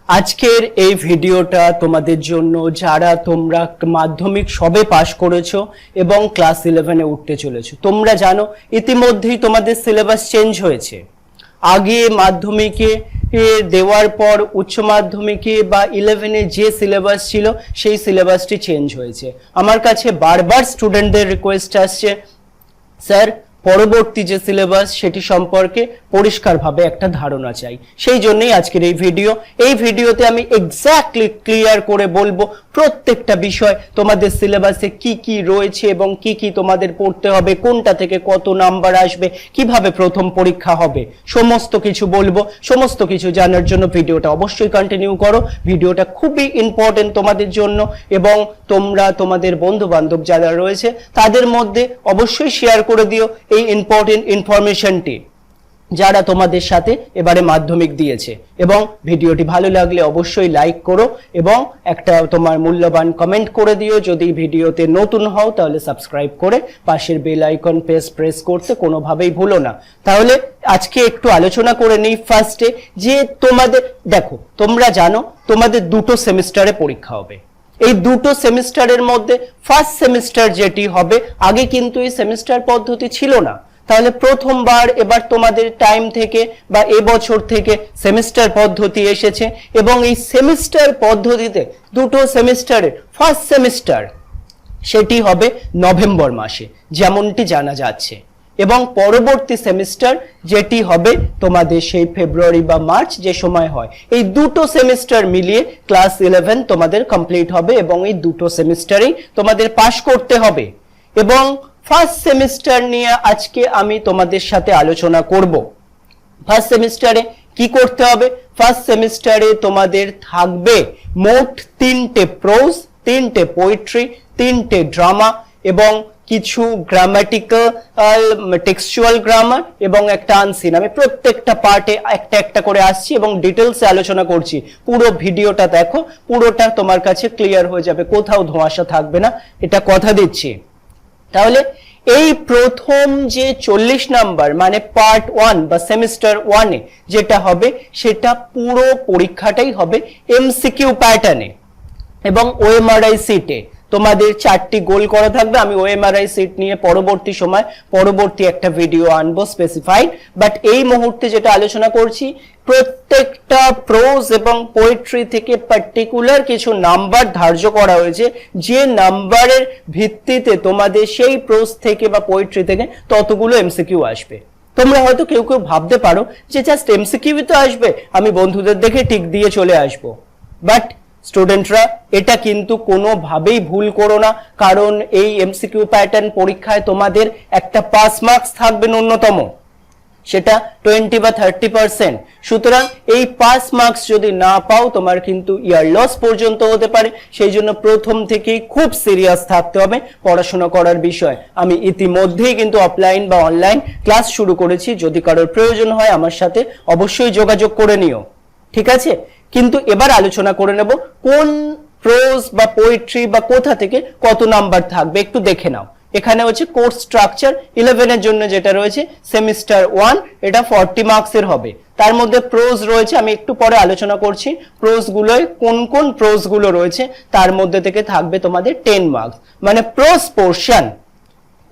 আজকের এই ভিডিওটা তোমাদের জন্য যারা তোমরা মাধ্যমিক সবে পাশ করেছো এবং ক্লাস 11 এ উঠতে চলেছো। তোমরা জানো ইতিমধ্যেই তোমাদের সিলেবাস চেঞ্জ হয়েছে। আগে মাধ্যমিকে দেওয়ার পর উচ্চ মাধ্যমিকে বা 11 এ যে সিলেবাস ছিল সেই সিলেবাসটি চেঞ্জ হয়েছে। আমার কাছে বারবার স্টুডেন্টদের রিকোয়েস্ট আসছে, স্যার পরবর্তী যে সিলেবাস সেটি সম্পর্কে পরিষ্কারভাবে একটা ধারণা চাই। সেই জন্যই আজকের এই ভিডিওতে আমি এক্স্যাক্টলি ক্লিয়ার করে বলবো প্রত্যেকটা বিষয় তোমাদের সিলেবাসে কি কি রয়েছে এবং কি কি তোমাদের পড়তে হবে, কোনটা থেকে কত নাম্বার আসবে, কিভাবে প্রথম পরীক্ষা হবে, সমস্ত কিছু বলবো। সমস্ত কিছু জানার জন্য ভিডিওটা অবশ্যই কন্টিনিউ করো। ভিডিওটা খুবই ইম্পর্টেন্ট তোমাদের জন্য এবং তোমরা তোমাদের বন্ধু বান্ধব যারা রয়েছে তাদের মধ্যে অবশ্যই শেয়ার করে দিও এই ইম্পর্টেন্ট ইনফরমেশনটি যারা তোমাদের সাথে এবারে মাধ্যমিক দিয়েছে। এবং ভিডিওটি ভালো লাগলে অবশ্যই লাইক করো এবং একটা তোমার মূল্যবান কমেন্ট করে দিও। যদি ভিডিওতে নতুন হও তাহলে সাবস্ক্রাইব করে পাশের বেল আইকন প্রেস করতে কোনোভাবেই ভুলো না। তাহলে আজকে একটু আলোচনা করে নিই ফার্স্টে যে তোমাদের দেখো, তোমরা জানো তোমাদের দুটো সেমিস্টারে পরীক্ষা হবে। এই দুটো সেমিস্টারের মধ্যে ফার্স্ট সেমিস্টার যেটি হবে, আগে কিন্তু এই সেমিস্টার পদ্ধতি ছিল না। তাহলে প্রথমবার এবার তোমাদের টাইম থেকে বা এবছর থেকে সেমিস্টার পদ্ধতি এসেছে এবং এই সেমিস্টার পদ্ধতিতে দুটো সেমিস্টারের ফার্স্ট সেমিস্টার সেটি হবে নভেম্বর মাসে যেমনটি জানা যাচ্ছে, এবং পরবর্তী সেমিস্টার যেটি হবে তোমাদের সেই ফেব্রুয়ারি বা মার্চ যে সময় হয়। এই দুটো সেমিস্টার মিলিয়ে ক্লাস 11 তোমাদের কমপ্লিট হবে এবং এই দুটো সেমিস্টারেই তোমাদের পাশ করতে হবে। এবং ফার্স্ট সেমিস্টার নিয়ে আজকে আমি তোমাদের সাথে আলোচনা করব। ফার্স্ট সেমিস্টারে কি করতে হবে? ফার্স্ট সেমিস্টারে তোমাদের থাকবে মোট 3টে প্রোজ, 3টে পোয়েট্রি, 3টে ড্রামা এবং কিছু গ্রামাটিক্যাল টেক্সচুয়াল গ্রামার এবং একটা আনসিন। আমি প্রত্যেকটা পার্টে একটা একটা করে আসছি এবং ডিটেলসে আলোচনা করছি। পুরো ভিডিওটা দেখো, পুরোটা তোমার কাছে ক্লিয়ার হয়ে যাবে, কোথাও ধোঁয়াশা থাকবে না, এটা কথা দিচ্ছি। তাহলে এই প্রথম যে 40 নাম্বার মানে পার্ট 1 বা সেমিস্টার 1 এ যেটা হবে সেটা পুরো পরীক্ষাটাই হবে এমসিকিউ প্যাটার্নে এবং ওএমআরআই সিটে। তোমাদের 4টি গোল করা থাকবে। আমি ওএমআরআই সিট নিয়ে পরবর্তী একটা ভিডিও আনবো স্পেসিফাইড, বাট এই মুহূর্তে যেটা আলোচনা করছি প্রত্যেকটা প্রোজ এবং পোয়েট্রি থেকে পার্টিকুলার কিছু নাম্বার ধার্য করা হয়েছে, যে নাম্বারের ভিত্তিতে তোমাদের সেই প্রোজ থেকে বা পোয়েট্রি থেকে ততগুলো এমসিকিউ আসবে। তোমরা হয়তো কেউ কেউ ভাবতে পারো যে জাস্ট এমসিকিউ তো আসবে, আমি বন্ধুদের দেখে টিক দিয়ে চলে আসবো, বাট স্টুডেন্টরা এটা কিন্তু কোনোভাবেই ভুল করো না, কারণ এই এমসিকিউ প্যাটার্ন পরীক্ষায় তোমাদের একটা পাস মার্কস থাকবে ন্যূনতম, সেটা 20 বা 30%। সুতরাং এই পাস মার্কস যদি না পাও তোমার কিন্তু ইয়ার লস পর্যন্ত হতে পারে। সেই জন্য প্রথম থেকেই খুব সিরিয়াস থাকতে হবে পড়াশোনা করার বিষয়। আমি ইতিমধ্যেই কিন্তু অফলাইন বা অনলাইন ক্লাস শুরু করেছি, যদি কারোর প্রয়োজন হয় আমার সাথে অবশ্যই যোগাযোগ করে নিও, ঠিক আছে? কিন্তু এবার আলোচনা করে নেব কোন প্রোজ বা পোয়েট্রি বা কোথা থেকে কত নাম্বার থাকবে একটু দেখে নাও। এখানে হচ্ছে কোর্স স্ট্রাকচার 11 এর জন্য যেটা রয়েছে সেমিস্টার 1, এটা 40 মার্কসের হবে। তার মধ্যে প্রোজ রয়েছে, আমি একটু পরে আলোচনা করছি প্রোজ গুলোয় কোন কোন প্রোজ গুলো রয়েছে। তার মধ্যে থেকে থাকবে তোমাদের 10 মার্কস, মানে প্রোজ পোরশন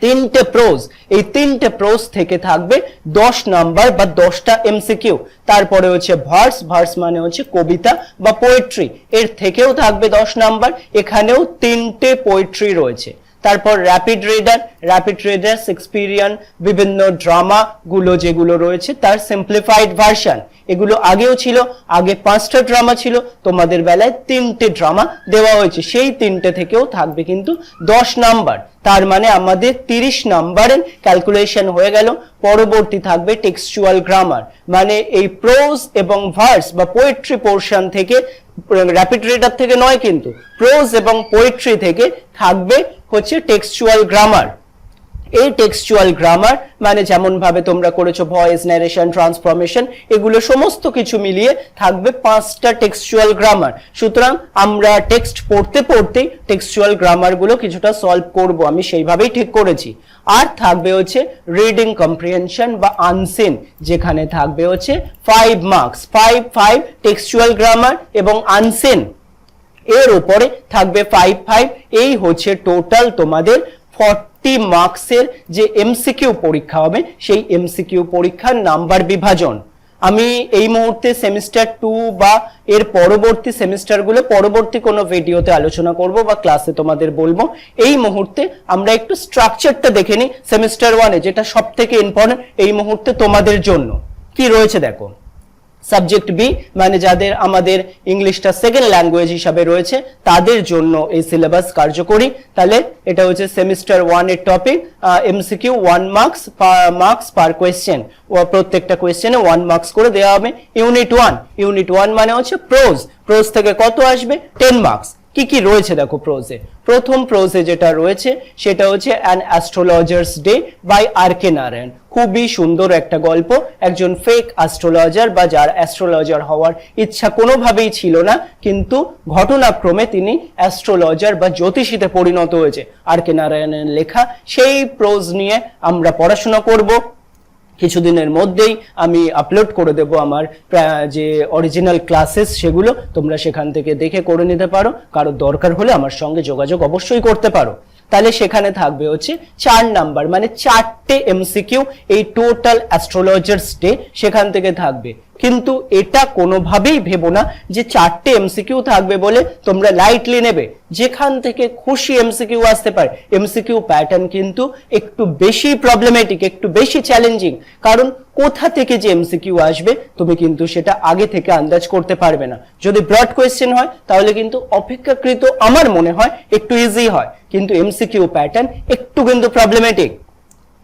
3টে প্রোজ, এই 3টে প্রোজ থেকে থাকবে 10 নাম্বার বা 10টা এমসিকিউ। তারপরে হচ্ছে ভার্স মানে হচ্ছে কবিতা বা পোয়েট্রি, এর থেকেও থাকবে 10 নাম্বার, এখানেও 3টে পোয়েট্রি রয়েছে। তারপর র্যাপিড রিডার শেক্সপিয়ারিয়ান বিভিন্ন ড্রামা গুলো যেগুলো রয়েছে তার সিম্পলিফাইড ভার্সন, এগুলো আগেও ছিল। আগে 5টা ড্রামা ছিল, তোমাদের বেলায় 3টে ড্রামা দেওয়া হয়েছে, সেই 3টে থেকেও থাকবে কিন্তু 10 নাম্বার। তার মানে আমাদের 30 নাম্বারের ক্যালকুলেশন হয়ে গেল। পরবর্তী থাকবে টেক্সচুয়াল গ্রামার, মানে এই প্রোজ এবং ভার্স বা পোয়েট্রি পোরশন থেকে, র্যাপিড রিডার থেকে নয় কিন্তু প্রোজ এবং পোয়েট্রি থেকে থাকবে হচ্ছে টেক্সচুয়াল গ্রামার। এই টেক্সচুয়াল গ্রামার মানে যেমন ভাবে তোমরা করেছো ভয়েস, ন্যারেশন, ট্রান্সফরমেশন, এগুলো সমস্ত কিছু মিলিয়ে থাকবে 5টা টেক্সচুয়াল গ্রামার। সুতরাং আমরা টেক্সট পড়তে পড়তে টেক্সচুয়াল গ্রামার গুলো কিছুটা সলভ করব, আমি সেইভাবেই ঠিক করেছি। আর থাকবে হচ্ছে রিডিং কম্প্রিহেনশন বা আনসিন, যেখানে থাকবে হচ্ছে 5 মার্কস, 5 টেক্সচুয়াল গ্রামার এবং আনসিন এর উপরে থাকবে 5। এই হচ্ছে টোটাল তোমাদের 40 মার্কসের যে এমসিকিউ পরীক্ষা হবে, সেই এমসিকিউ পরীক্ষার নাম্বার বিভাজন। আমি এই মুহূর্তে সেমিস্টার 2 বা এর পরবর্তী সেমিস্টারগুলো পরবর্তী কোনো ভিডিওতে আলোচনা করব বা ক্লাসে তোমাদের বলবো। এই মুহূর্তে আমরা একটু স্ট্রাকচারটা দেখে নিই সেমিস্টার 1-এ, যেটা সব থেকে ইম্পর্টেন্ট এই মুহূর্তে তোমাদের জন্য। কি রয়েছে দেখো, সাবজেক্ট বি মানে যাদের আমাদের ইংলিশটা সেকেন্ড ল্যাঙ্গুয়েজ হিসাবে রয়েছে তাদের জন্য এই সিলেবাস কার্যকরী। তাহলে এটা হচ্ছে সেমিস্টার 1 এর topic, MCQ 1 marks per question, ও প্রত্যেকটা কোয়েশ্চেনে 1 মার্কস করে দেওয়া হবে। ইউনিট 1 মানে হচ্ছে প্রোজ থেকে কত আসবে 10 মার্কস। কি কি রয়েছে দেখো প্রোজে। প্রথম প্রোজে যেটা রয়েছে সেটা হচ্ছে an astrologer's day by R K. Narayan. খুবই সুন্দর একটা গল্প, একজন ফেক অ্যাস্ট্রোলজার বা যার অ্যাস্ট্রোলজার হওয়ার ইচ্ছা কোনোভাবেই ছিল না, কিন্তু ঘটনাক্রমে তিনি অ্যাস্ট্রোলজার বা জ্যোতিষীতে পরিণত হয়েছে। আর.কে. নারায়ণের লেখা সেই প্রোজ নিয়ে আমরা পড়াশোনা করব। কিছুদিনের মধ্যেই আমি আপলোড করে দেব আমার যে অরিজিনাল ক্লাসেস, সেগুলো তোমরা সেখান থেকে দেখে করে নিতে পারো। কারো দরকার হলে আমার সঙ্গে যোগাযোগ অবশ্যই করতে পারো। তাহলে সেখানে থাকবে হচ্ছে 4 নাম্বার মানে 4টে এমসিকিউ এই টোটাল অ্যাস্ট্রোলজার্স ডে সেখান থেকে থাকবে। কিন্তু এটা কোনোভাবেই ভেবো না যে 4টে এমসিকিউ থাকবে বলে তোমরা লাইটলি নেবে। যেখান থেকে খুশি এমসিকিউ আসতে পারে। এমসিকিউ প্যাটার্ন কিন্তু একটু বেশি প্রবলেমেটিক, একটু বেশি চ্যালেঞ্জিং, কারণ কোথা থেকে যে এমসিকিউ আসবে তুমি কিন্তু সেটা আগে থেকে আন্দাজ করতে পারবে না। যদি ব্রড কোয়েশ্চেন হয় তাহলে কিন্তু অপেক্ষাকৃত আমার মনে হয় একটু ইজি হয়, কিন্তু এমসিকিউ প্যাটার্ন একটু কিন্তু প্রবলেমেটিক।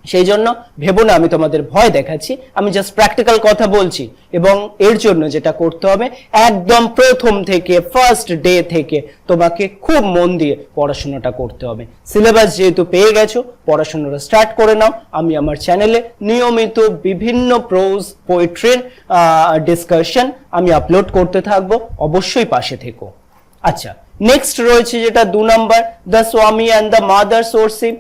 সেই জন্য ভেবো না আমি তোমাদের ভয় দেখাচ্ছি, আমি জাস্ট প্র্যাকটিক্যাল কথা বলছি। এবং এর জন্য যেটা করতে হবে, একদম প্রথম থেকে ফার্স্ট ডে থেকে তোমাকে খুব মন দিয়ে পড়াশোনাটা করতে হবে। সিলেবাস যেহেতু পেয়ে গেছো, পড়াশোনাটা স্টার্ট করে নাও। আমি আমার চ্যানেলে নিয়মিত বিভিন্ন প্রোজ পোয়েট্রির ডিসকাশন আমি আপলোড করতে থাকবো, অবশ্যই পাশে থেকো। আচ্ছা, নেক্সট রয়েছে যেটা 2 number, the Swami and the mother সোর্সিপ।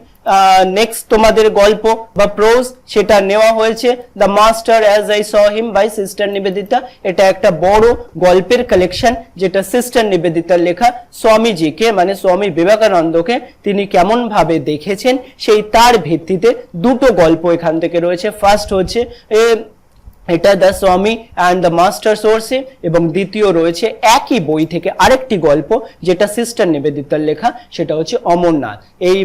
নেক্সট তোমাদের গল্প বা প্রোজ সেটা নেওয়া হয়েছে the master as I saw him by sister Nivedita. এটা একটা বড় গল্পের কালেকশন যেটা সিস্টার নিবেদিতার লেখা। স্বামীজিকে মানে স্বামী বিবেকানন্দকে তিনি কেমন ভাবে দেখেছেন সেই তার ভিত্তিতে দুটো গল্প এখান থেকে রয়েছে। ফার্স্ট হচ্ছে এটা the Swami and the master সোর্সে, এবং দ্বিতীয় রয়েছে একই বই থেকে আরেকটি গল্প যেটা সিস্টার নিবেদিতার লেখা, সেটা হচ্ছে অমরনাথ। এই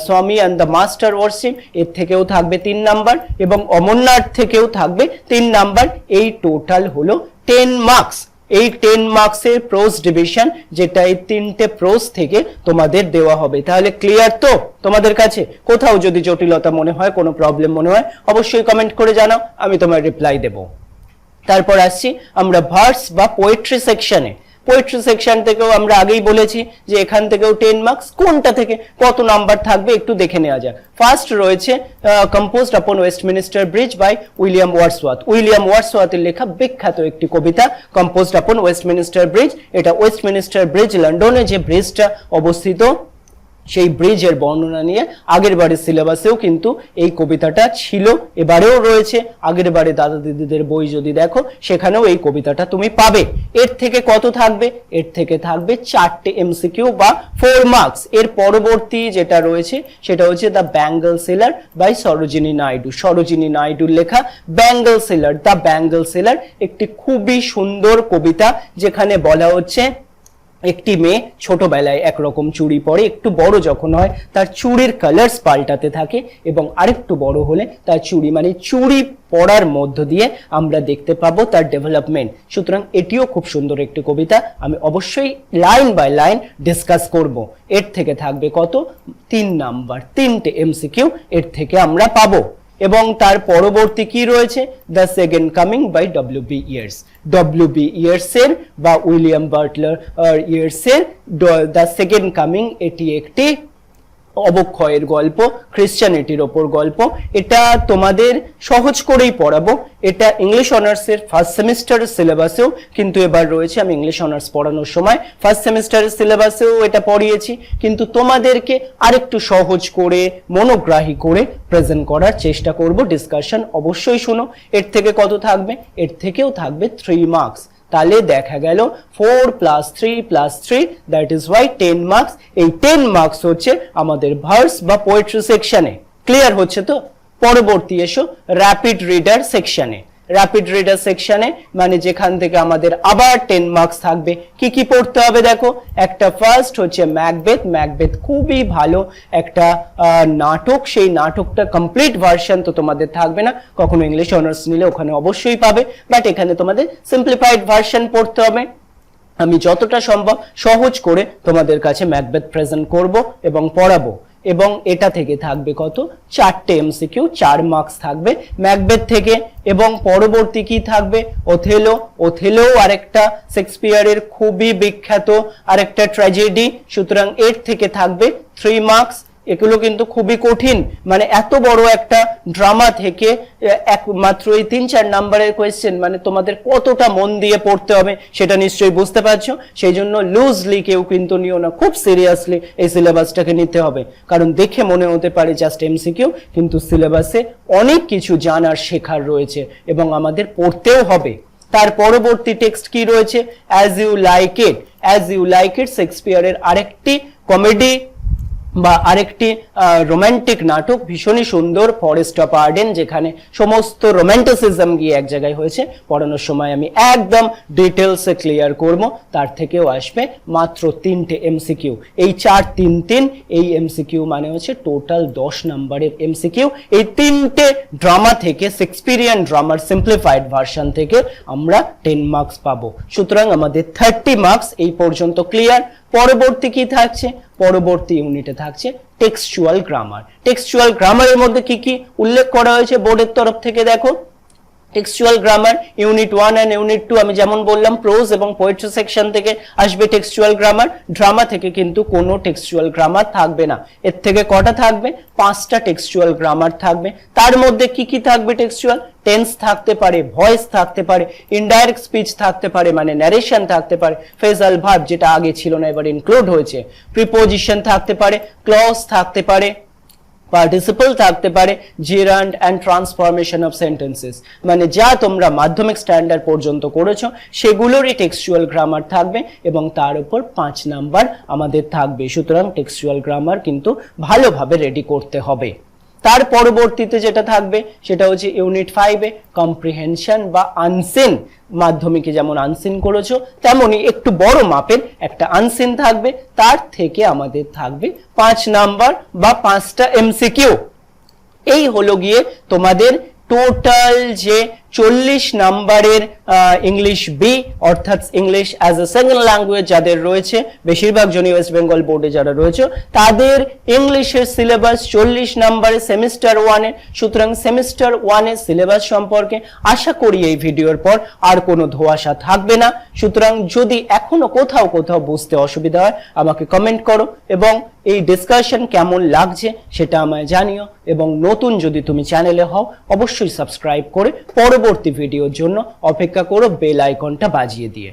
স্বামী অ্যান্ড দ্য মাস্টার ওয়ার্শিপ এর থেকেও থাকবে 3 নাম্বার এবং অমরনাথ থেকেও থাকবে 3 নাম্বার। এই টোটাল হলো 10 মার্কস। এই 10 মার্কসের প্রোজ ডিভিশন যেটা এই 3টে প্রোজ থেকে তোমাদের দেওয়া হবে। তাহলে ক্লিয়ার তো তোমাদের কাছে? কোথাও যদি জটিলতা মনে হয়, কোনো প্রবলেম মনে হয়, অবশ্যই কমেন্ট করে জানাও, আমি তোমার রিপ্লাই দেব। তারপর আসছি আমরা ভার্স বা পোয়েট্রি সেকশনে। পোয়েট্রি সেকশন থেকেও আমরা আগেই বলেছি যে এখান থেকেও 10 মার্কস। কোনটা থেকে কত নাম্বার থাকবে একটু দেখে নেওয়া যাক। ফার্স্ট রয়েছে composed upon Westminster Bridge by William Wordsworth. William ওয়ার্ডসওয়ার্থের লেখা বিখ্যাত একটি কবিতা কম্পোজড আপন ওয়েস্টমিনিস্টার ব্রিজ। এটা ওয়েস্টমিনিস্টার ব্রিজ লন্ডনে যে ব্রিজটা অবস্থিত, সেই ব্রিজের বর্ণনা নিয়ে আগের বারের সিলেবাসেও কিন্তু এই কবিতাটা ছিল, এবারেও রয়েছে। আগের বারে দাদা দিদিদের বই যদি দেখো সেখানেও এই কবিতাটা তুমি পাবে। এর থেকে কত থাকবে? এর থেকে থাকবে 4টে এমসিকিউ বা 4 মার্কস। এর পরবর্তী যেটা রয়েছে সেটা হচ্ছে the bangle seller by Sarojini Naidu. Sarojini নাইডুর লেখা bangle seller, the bangle seller একটি খুবই সুন্দর কবিতা, যেখানে বলা হচ্ছে একটি মেয়ে ছোটবেলায় একরকম চুড়ি পরে, একটু বড় যখন হয় তার চুড়ির কালার্স পাল্টাতে থাকে এবং আরেকটু বড় হলে তার চুড়ি মানে চুড়ি পড়ার মধ্য দিয়ে আমরা দেখতে পাবো তার ডেভেলপমেন্ট। সুতরাং এটিও খুব সুন্দর একটি কবিতা, আমি অবশ্যই লাইন বাই লাইন ডিসকাস করব। এর থেকে থাকবে কত? 3 নাম্বার, 3টে এমসিকিউ এর থেকে আমরা পাবো। এবং তার পরবর্তী কি রয়েছে? The second coming by W B. Yeats. W B. ইয়ার্সের বা উইলিয়াম বাটলার ইয়ার্সের দ্য সেকেন্ড কামিং, এটি একটি অবক্ষয়ের গল্প, খ্রিশ্চানিটির ওপর গল্প, এটা তোমাদের সহজ করেই পড়াবো। এটা ইংলিশ অনার্সের ফার্স্ট সেমিস্টারের সিলেবাসেও কিন্তু এবার রয়েছে। আমি ইংলিশ অনার্স পড়ানোর সময় ফার্স্ট সেমিস্টারের সিলেবাসেও এটা পড়িয়েছি, কিন্তু তোমাদেরকে আরেকটু সহজ করে মনোগ্রাহী করে প্রেজেন্ট করার চেষ্টা করব। ডিসকাশন অবশ্যই শোনো। এর থেকে কত থাকবে? এর থেকেও থাকবে 3 মার্কস। তাহলে দেখা গেল 4 + 3 + 3 দ্যাট ইজ ওয়াই 10 মার্কস। এই 10 মার্কস হচ্ছে আমাদের ভার্স বা পোয়েট্রি সেকশনে। ক্লিয়ার হচ্ছে তো? পরবর্তী এসো র্যাপিড রিডার সেকশনে। র্যাপিড রিডার সেকশনে মানে যেখান থেকে আমাদের আবার 10 মার্কস থাকবে। কি কি পড়তে হবে দেখো। একটা ফার্স্ট হচ্ছে ম্যাকবেথ। ম্যাকবেথ খুবই ভালো একটা নাটক। সেই নাটকটা কমপ্লিট ভার্সন তো তোমাদের থাকবে না, কখনো ইংলিশ অনার্স নিলে ওখানে অবশ্যই পাবে, বাট এখানে তোমাদের সিম্পলিফাইড ভার্সন পড়তে হবে। আমি যতটা সম্ভব সহজ করে তোমাদের কাছে ম্যাকবেথ প্রেজেন্ট করব এবং পড়াবো। এবং এটা থেকে থাকবে কত? 4টে এমসিকিউ, 4 মার্কস থাকবে ম্যাকবেথ থেকে। এবং পরবর্তী কি থাকবে? ওথেলো। ওথেলো আরেকটা শেক্সপিয়ারের খুবই বিখ্যাত আরেকটা ট্র্যাজেডি, সুতরাং এর থেকে থাকবে 3 মার্কস। এগুলো কিন্তু খুবই কঠিন, মানে এত বড় একটা ড্রামা থেকে একমাত্র এই 3-4 নাম্বারের কোয়েশ্চেন, মানে তোমাদের কতটা মন দিয়ে পড়তে হবে সেটা নিশ্চয়ই বুঝতে পারছো। সেই জন্য লুজলি কেউ কিন্তু নিও না, খুব সিরিয়াসলি এই সিলেবাসটাকে নিতে হবে। কারণ দেখে মনে হতে পারে জাস্ট এমসিকিউ, কিন্তু সিলেবাসে অনেক কিছু জানার শেখার রয়েছে এবং আমাদের পড়তেও হবে। তার পরবর্তী টেক্সট কি রয়েছে? As you like it. As you like it শেক্সপিয়ারের আরেকটি কমেডি বা আরেকটি রোমান্টিক নাটক, ভীষণই সুন্দর, ফরেস্ট অফ আর্ডেন, যেখানে সমস্ত রোম্যান্টিসিজম গিয়ে এক জায়গায় হয়েছে। পড়ানোর সময় আমি একদম ডিটেলসে ক্লিয়ার করব। তার থেকেও আসবে মাত্র 3টে এমসিকিউ। এই 4-3-3 এই এমসিকিউ মানে হচ্ছে টোটাল 10 নাম্বারের এমসিকিউ। এই 3টে ড্রামা থেকে, শেক্সপিয়ারিয়ান ড্রামার সিম্পলিফাইড ভার্সন থেকে আমরা 10 মার্কস পাবো। সুতরাং আমাদের 30 মার্কস এই পর্যন্ত ক্লিয়ার। পরবর্তী কি থাকছে? পরবর্তী ইউনিটে থাকছে টেক্সচুয়াল গ্রামার। টেক্সচুয়াল গ্রামারের মধ্যে কি কি উল্লেখ করা হয়েছে বোর্ডের তরফ থেকে দেখো। Textual grammar unit 1 and unit 2 আমি যেমন বললাম প্রোজ এবং পোয়েট্রি সেকশন থেকে আসবে টেক্সচুয়াল গ্রামার। ড্রামা থেকে কিন্তু কোনো টেক্সচুয়াল গ্রামার থাকবে না। এর থেকে কটা থাকবে? 5টা টেক্সচুয়াল গ্রামার থাকবে। তার মধ্যে কি কি থাকবে? টেক্সচুয়াল টেন্স থাকতে পারে, ভয়েস থাকতে পারে, ইনডাইরেক্ট স্পিচ থাকতে পারে মানে ন্যারেশন থাকতে পারে, ফ্রেজাল ভার্ব যেটা আগে ছিল না এবার ইনক্লুড হয়েছে, প্রিপোজিশন থাকতে পারে, ক্লজ থাকতে পারে, পার্টিসিপল থাকতে পারে, জিরান্ড অ্যান্ড ট্রান্সফরমেশন অফ সেন্টেন্সেস, মানে যা তোমরা মাধ্যমিক স্ট্যান্ডার্ড পর্যন্ত করেছো সেগুলোরই টেক্সচুয়াল গ্রামার থাকবে এবং তার উপর 5 নাম্বার আমাদের থাকবে। সুতরাং টেক্সচুয়াল গ্রামার কিন্তু ভালোভাবে রেডি করতে হবে। তার পরবর্তীতে যেটা থাকবে সেটা হচ্ছে ইউনিট 5-এ কম্প্রিহেনশন বা আনসিন। মাধ্যমিকে যেমন আনসিন করেছো তেমনই একটু বড় মাপের একটা আনসিন থাকবে। তার থেকে আমাদের থাকবে 5 নাম্বার বা 5টা এমসিকিউ। এই হলো গিয়ে তোমাদের টোটাল যে 40 নাম্বারের ইংলিশ বি অর্থাৎ English as a second language যাদের রয়েছে, বেশিরভাগ জনই ওয়েস্ট বেঙ্গল বোর্ডে যারা রয়েছে তাদের ইংলিশের সিলেবাস 40 নাম্বারের সেমিস্টার 1-এ। সুতরাং সেমিস্টার 1-এর সিলেবাস সম্পর্কে আশা করি এই ভিডিওর পর আর কোনো ধোঁয়াশা থাকবে না। সুতরাং যদি এখনো কোথাও বুঝতে অসুবিধা হয় আমাকে কমেন্ট করো এবং এই ডিসকাশন কেমন লাগছে সেটা আমায় জানিও। এবং নতুন যদি তুমি চ্যানেলে হও অবশ্যই সাবস্ক্রাইব করে পরবর্তী ভিডিওর জন্য অপেক্ষা করো বেল আইকনটা বাজিয়ে দিয়ে।